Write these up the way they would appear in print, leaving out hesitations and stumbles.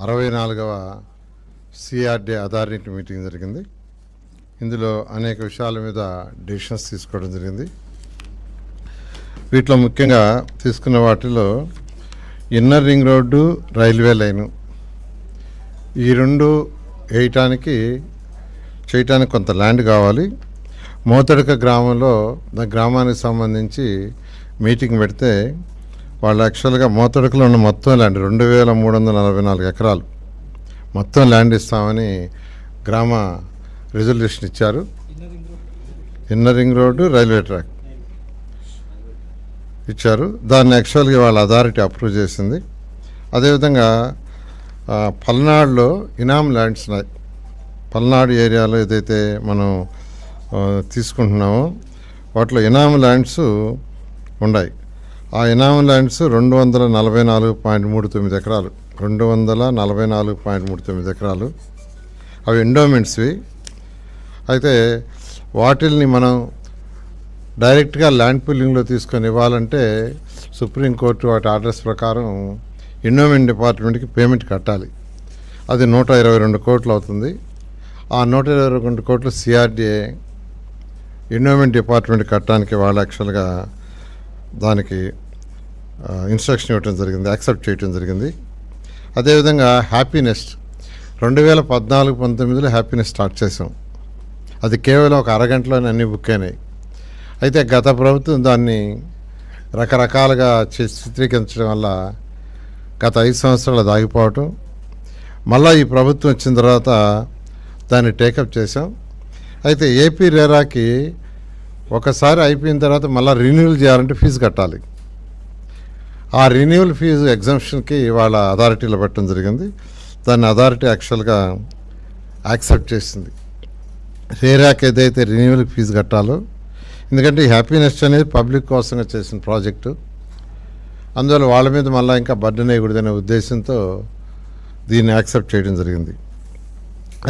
64వ CRD authority meeting జరిగింది. ఇందులో అనేక విషయాల మీద డెసిషన్స్ తీసుకోవడం జరిగింది. వీటిలో ముఖ్యంగా తీసుకున్న వాటిలో inner ring road, railway line ఈ రెండు చేయటానికి కొంత ల్యాండ్ కావాలి. మోతడక గ్రామంలో గ్రామానికి సంబంధించి మీటింగ్ పెడితే వాళ్ళు యాక్చువల్గా మోతడకలో ఉన్న మొత్తం ల్యాండ్ 2344 ఎకరాలు మొత్తం ల్యాండ్ ఇస్తామని గ్రామ రిజల్యూషన్ ఇచ్చారు. Inner ring road, railway track ఇచ్చారు. దాన్ని యాక్చువల్గా వాళ్ళ అథారిటీ అప్రూవ్ చేసింది. అదేవిధంగా పల్నాడులో ఇనామ్ ల్యాండ్స్ ఉన్నాయి. పల్నాడు ఏరియాలో ఏదైతే మనం తీసుకుంటున్నామో వాటిలో ఇనామ్ ల్యాండ్స్ ఉన్నాయి. ఆ ఇనామ్ ల్యాండ్స్ 244.39 ఎకరాలు 244.39 ఎకరాలు అవి ఎండోమెంట్స్వి. అయితే వాటిల్ని మనం డైరెక్ట్గా ల్యాండ్ పూలింగ్లో తీసుకొని ఇవ్వాలంటే సుప్రీంకోర్టు వాటి ఆర్డర్స్ ప్రకారం ఎండోమెంట్ డిపార్ట్మెంట్కి పేమెంట్ కట్టాలి. అది 122 కోట్లు అవుతుంది. ఆ 122 కోట్లు సిఆర్డీఏ ఎండోమెంట్ డిపార్ట్మెంట్ కట్టడానికి వాళ్ళు యాక్చువల్గా దానికి ఇన్స్ట్రక్షన్ ఇవ్వటం జరిగింది, యాక్సెప్ట్ చేయటం జరిగింది. అదేవిధంగా హ్యాపీనెస్ట్ 2014-19లో హ్యాపీనెస్ స్టార్ట్ చేసాం. అది కేవలం ఒక అరగంటలోనే అన్నీ బుక్ అయినాయి. అయితే గత ప్రభుత్వం దాన్ని రకరకాలుగా చిత్రీకరించడం వల్ల గత 5 సంవత్సరాలు అది ఆగిపోవటం, మళ్ళీ ఈ ప్రభుత్వం వచ్చిన తర్వాత దాన్ని టేకప్ చేసాం. అయితే ఏపీ రేరాకి ఒకసారి అయిపోయిన తర్వాత మళ్ళీ రిన్యూవల్ చేయాలంటే ఫీజు కట్టాలి. ఆ రిన్యూవల్ ఫీజు ఎగ్జంప్షన్కి వాళ్ళ అథారిటీలో పెట్టడం జరిగింది. దాన్ని అథారిటీ యాక్చువల్గా యాక్సెప్ట్ చేసింది. రేరాకి ఏదైతే రిన్యూవల్ ఫీజు కట్టాలో, ఎందుకంటే ఈ హ్యాపీనెస్ అనేది పబ్లిక్ కోసంగా చేసిన ప్రాజెక్టు, అందువల్ల వాళ్ళ మీద మళ్ళీ ఇంకా బర్డెన్ వేయకూడదనే ఉద్దేశంతో దీన్ని యాక్సెప్ట్ చేయడం జరిగింది.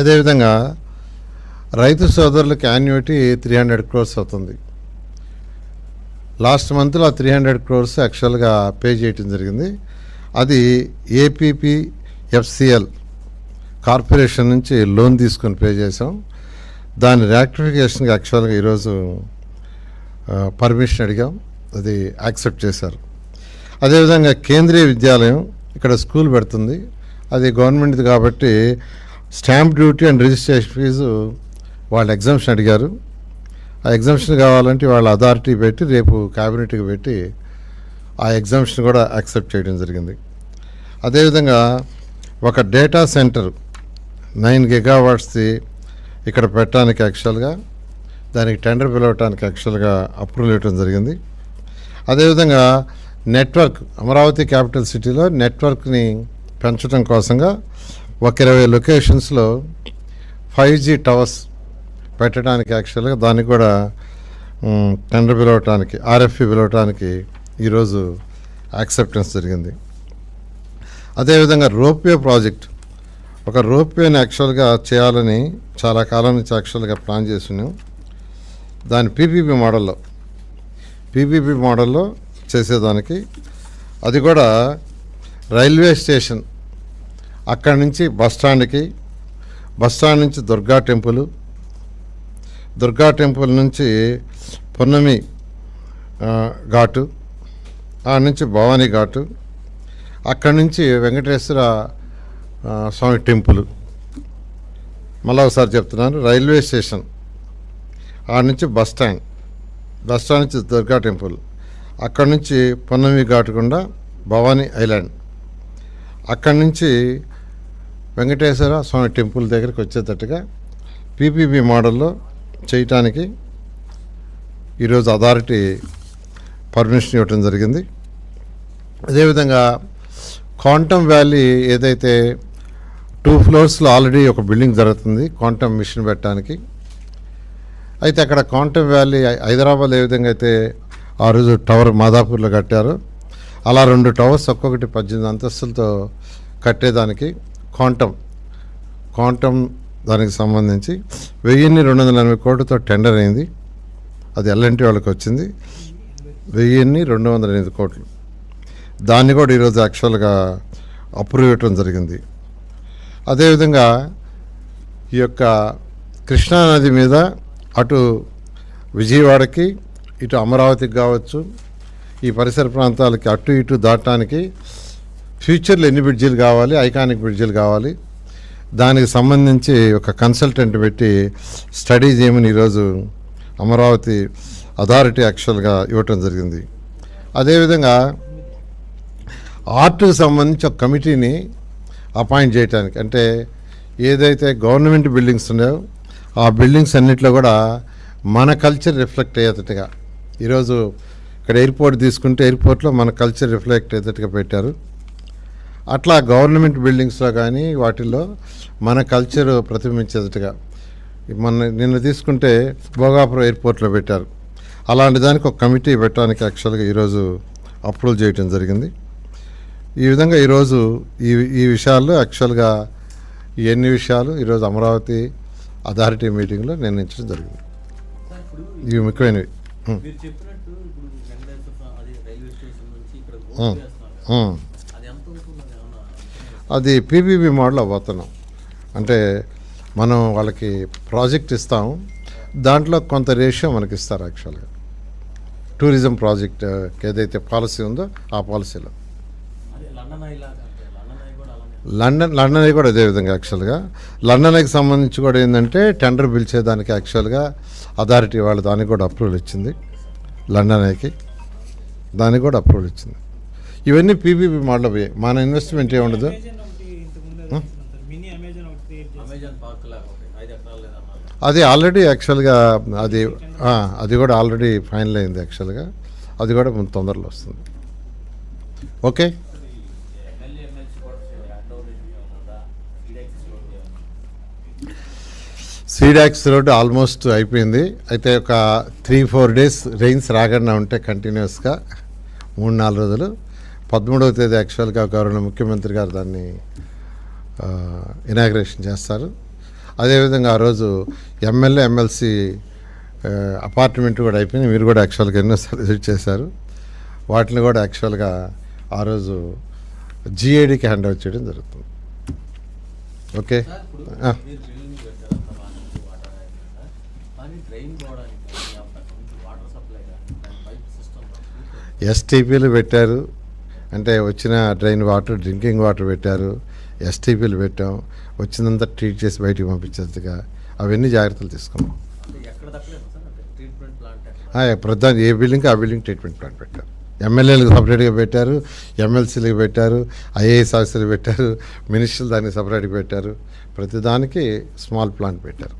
అదేవిధంగా రైతు సోదరులకు యాన్యుటీ 300 crores అవుతుంది. లాస్ట్ మంత్లో 300 crores యాక్చువల్గా పే చేయడం జరిగింది. అది ఏపీపీఎఫ్సిఎల్ కార్పొరేషన్ నుంచి లోన్ తీసుకొని పే చేసాం. దాని ర్యాక్టిఫికేషన్కి యాక్చువల్గా ఈరోజు పర్మిషన్ అడిగాం, అది యాక్సెప్ట్ చేశారు. అదేవిధంగా కేంద్రీయ విద్యాలయం ఇక్కడ స్కూల్ పెడుతుంది, అది గవర్నమెంట్ది కాబట్టి stamp duty and registration fee వాళ్ళు ఎగ్జంప్షన్ అడిగారు. ఆ ఎగ్జంప్షన్ కావాలంటే వాళ్ళ అథారిటీ పెట్టి రేపు క్యాబినెట్కి పెట్టి ఆ ఎగ్జంప్షన్ కూడా యాక్సెప్ట్ చేయడం జరిగింది. అదేవిధంగా ఒక డేటా సెంటర్ 9 gigawattsది ఇక్కడ పెట్టడానికి యాక్చువల్గా దానికి టెండర్ పిలవటానికి యాక్చువల్గా అప్రూవల్ ఇవ్వడం జరిగింది. అదేవిధంగా నెట్వర్క్ అమరావతి క్యాపిటల్ సిటీలో నెట్వర్క్ని పెంచడం కోసంగా ఒక 20 లొకేషన్స్లో 5G టవర్స్ పెట్టడానికి యాక్చువల్గా దానికి కూడా టెండర్ పిలవటానికి, ఆర్ఎఫ్పి పిలవటానికి ఈరోజు యాక్సెప్టెన్స్ జరిగింది. అదేవిధంగా రోప్వే ప్రాజెక్ట్, ఒక రోప్వేని యాక్చువల్గా చేయాలని చాలా కాలం నుంచి యాక్చువల్గా ప్లాన్ చేస్తున్నాం. దాని పీపీపీ మోడల్లో చేసేదానికి, అది కూడా రైల్వే స్టేషన్ అక్కడి నుంచి బస్టాండ్ నుంచి దుర్గా టెంపుల్ నుంచి పున్నమి ఘాటు, ఆ నుంచి భవానీ ఘాటు, అక్కడి నుంచి వెంకటేశ్వర స్వామి టెంపుల్. మళ్ళీ ఒకసారి చెప్తున్నాను, రైల్వే స్టేషన్ ఆ నుంచి బస్టాండ్ నుంచి దుర్గా టెంపుల్, అక్కడి నుంచి పున్నమి ఘాటుకుండా భవానీ ఐలాండ్, అక్కడి నుంచి వెంకటేశ్వర స్వామి టెంపుల్ దగ్గరికి వచ్చేటట్టుగా పీపీపీ మోడల్లో చేయటానికి ఈరోజు అథారిటీ పర్మిషన్ ఇవ్వటం జరిగింది. అదేవిధంగా క్వాంటమ్ వ్యాలీ ఏదైతే 2 floors ఆల్రెడీ ఒక బిల్డింగ్ జరుగుతుంది క్వాంటమ్ మిషన్ పెట్టడానికి. అయితే అక్కడ క్వాంటమ్ వ్యాలీ హైదరాబాద్ ఏ విధంగా అయితే ఆ రోజు టవర్ మాదాపూర్లో కట్టారో అలా 2 towers ఒక్కొక్కటి 18 అంతస్తులతో కట్టేదానికి క్వాంటమ్ దానికి సంబంధించి 1280 కోట్లతో టెండర్ అయింది. అది ఎల్ఎన్టీ వాళ్ళకి వచ్చింది 1208 కోట్లు. దాన్ని కూడా ఈరోజు యాక్చువల్గా అప్రూవ్ ఇవ్వటం జరిగింది. అదేవిధంగా ఈ యొక్క కృష్ణానది మీద అటు విజయవాడకి ఇటు అమరావతికి కావచ్చు, ఈ పరిసర ప్రాంతాలకి అటు ఇటు దాటడానికి ఫ్యూచర్లో ఎన్ని బ్రిడ్జిలు కావాలి, ఐకానిక్ బ్రిడ్జిలు కావాలి, దానికి సంబంధించి ఒక కన్సల్టెంట్ పెట్టి స్టడీ చేయమని ఈరోజు అమరావతి అథారిటీ యాక్చువల్గా ఇవ్వటం జరిగింది. అదేవిధంగా ఆర్ట్కి సంబంధించి ఒక కమిటీని అపాయింట్ చేయడానికి, అంటే ఏదైతే గవర్నమెంట్ బిల్డింగ్స్ ఉన్నాయో ఆ బిల్డింగ్స్ అన్నింటిలో కూడా మన కల్చర్ రిఫ్లెక్ట్ అయ్యేటట్టుగా, ఈరోజు ఇక్కడ ఎయిర్పోర్ట్ తీసుకుంటే ఎయిర్పోర్ట్లో మన కల్చర్ రిఫ్లెక్ట్ అయ్యేటట్టుగా పెట్టారు. అట్లా గవర్నమెంట్ బిల్డింగ్స్లో కానీ వాటిల్లో మన కల్చర్ ప్రతిబింబించేటట్టుగా నిన్న తీసుకుంటే భోగాపురం ఎయిర్పోర్ట్లో పెట్టారు. అలాంటి దానికి ఒక కమిటీ పెట్టడానికి యాక్చువల్గా ఈరోజు అప్రూవల్ చేయడం జరిగింది. ఈ విధంగా ఈరోజు ఈ విషయాల్లో యాక్చువల్గా ఈ ఎన్ని విషయాలు ఈరోజు అమరావతి అథారిటీ మీటింగ్లో నిర్ణయించడం జరిగింది. ఇవి ముఖ్యమైనవి. అది పీపీపీ మోడల్ అవ్వతున్నాం. అంటే మనం వాళ్ళకి ప్రాజెక్ట్ ఇస్తాం, దాంట్లో కొంత రేషియో మనకి ఇస్తారు. యాక్చువల్గా టూరిజం ప్రాజెక్ట్ ఏదైతే పాలసీ ఉందో ఆ పాలసీలో లండన్ అయి కూడా అదేవిధంగా యాక్చువల్గా లండన్ ఐకి సంబంధించి కూడా ఏంటంటే టెండర్ పిలిచేదానికి యాక్చువల్గా అథారిటీ వాళ్ళు దానికి కూడా అప్రూవల్ ఇచ్చింది. లండన్ ఐకి దానికి కూడా అప్రూవల్ ఇచ్చింది. ఇవన్నీ పీపీపీ మోడల్ అవి. మన ఇన్వెస్ట్మెంట్ ఏముండదు. అది ఆల్రెడీ యాక్చువల్గా అది కూడా ఆల్రెడీ ఫైనల్ అయింది. యాక్చువల్గా అది కూడా తొందరలో వస్తుంది. ఓకే, సీడాక్స్ రోడ్ ఆల్మోస్ట్ అయిపోయింది. అయితే ఒక 3-4 డేస్ రెయిన్స్ రాకుండా ఉంటే కంటిన్యూస్గా 3-4 రోజులు 13వ తేదీ యాక్చువల్గా గవర్నర్ ముఖ్యమంత్రి గారు దాన్ని ఇనాగ్రేషన్ చేస్తారు. అదేవిధంగా ఆ రోజు ఎమ్మెల్యే ఎమ్మెల్సీ అపార్ట్మెంట్ కూడా అయిపోయింది. మీరు కూడా యాక్చువల్గా ఎన్నోసార్లు విజిట్ చేశారు. వాటిని కూడా యాక్చువల్గా ఆ రోజు జిఏడికి హ్యాండ్ ఓవర్ చేయడం జరుగుతుంది. ఓకే, ఎస్టీపీలు పెట్టారు. అంటే వచ్చిన డ్రైన్ వాటర్, డ్రింకింగ్ వాటర్ పెట్టారు. ఎస్టీపీలు పెట్టాం. వచ్చినంత ట్రీట్ చేసి బయటికి పంపించేట్టుగా అవన్నీ జాగ్రత్తలు తీసుకున్నాం. ప్రధాన ఏ బిల్డింగ్కి ఆ బిల్డింగ్ ట్రీట్మెంట్ ప్లాంట్ పెట్టారు. ఎమ్మెల్యేలకు సపరేట్గా పెట్టారు, ఎమ్మెల్సీలకు పెట్టారు, ఐఏఎస్ ఆఫీసర్లు పెట్టారు, మినిస్టర్లు దానికి సపరేట్గా పెట్టారు. ప్రతిదానికి స్మాల్ ప్లాంట్ పెట్టారు.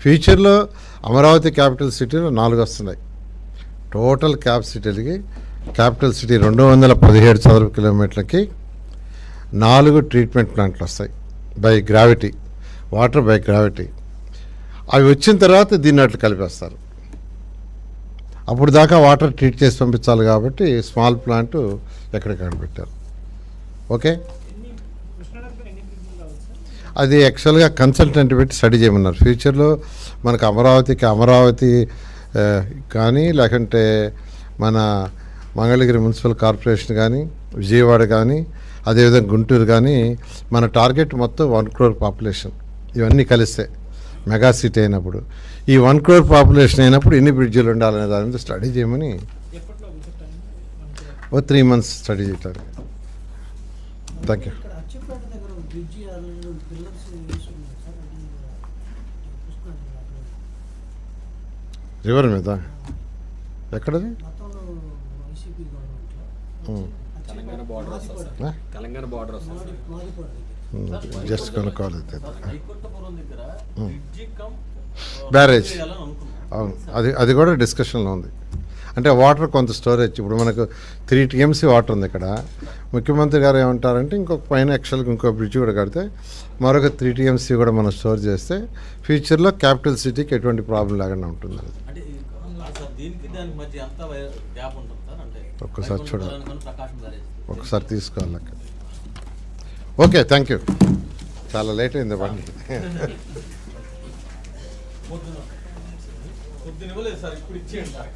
ఫ్యూచర్లో అమరావతి క్యాపిటల్ సిటీలో 4 వస్తున్నాయి. టోటల్ క్యాపిటల్ సిటీ 217 చదరపు కిలోమీటర్లకి 4 ట్రీట్మెంట్ ప్లాంట్లు వస్తాయి. By gravity, water by gravity. అవి వచ్చిన తర్వాత దీన్ని అట్లు కలిపేస్తారు. అప్పుడు దాకా వాటర్ ట్రీట్ చేసి పంపించాలి కాబట్టి స్మాల్ ప్లాంట్ ఎక్కడికక్కడ పెట్టారు. ఓకే, అది యాక్చువల్గా కన్సల్టెంట్ పెట్టి స్టడీ చేయమన్నారు. ఫ్యూచర్లో మనకు అమరావతి కానీ లేకుంటే మన మంగళగిరి మున్సిపల్ కార్పొరేషన్ కానీ, విజయవాడ కానీ, అదేవిధంగా గుంటూరు కానీ, మన టార్గెట్ మొత్తం 1 crore పాపులేషన్. ఇవన్నీ కలిస్తే మెగా సిటీ అయినప్పుడు, ఈ 1 crore పాపులేషన్ అయినప్పుడు ఎన్ని బ్రిడ్జిలు ఉండాలనే దాని మీద స్టడీ చేయమని 3 months స్టడీ చేయటానికి. Thank you. రివర్ మీద ఎక్కడది? జస్ట్ కొనుక్కోవాలి. బ్యారేజ్, అవును, అది కూడా డిస్కషన్లో ఉంది. అంటే వాటర్ కొంత స్టోరేజ్, ఇప్పుడు మనకు 3 TMC వాటర్ ఉంది ఇక్కడ. ముఖ్యమంత్రి గారు ఏమంటారంటే ఇంకొక పైన యాక్చువల్గా ఇంకో బ్రిడ్జ్ కూడా కడితే మరొక 3 TMC కూడా మనం స్టోర్ చేస్తే ఫ్యూచర్లో క్యాపిటల్ సిటీకి ఎటువంటి ప్రాబ్లం లేకుండా ఉంటుంది. ఒక్కసారి చూడాలి, ఒకసారి తీసుకోవాలి. Okay, thank you. చాలా లేట్ అయింది బండి. పొద్దున ఇవ్వలేదు సార్, ఇప్పుడు ఇచ్చేయండి సార్.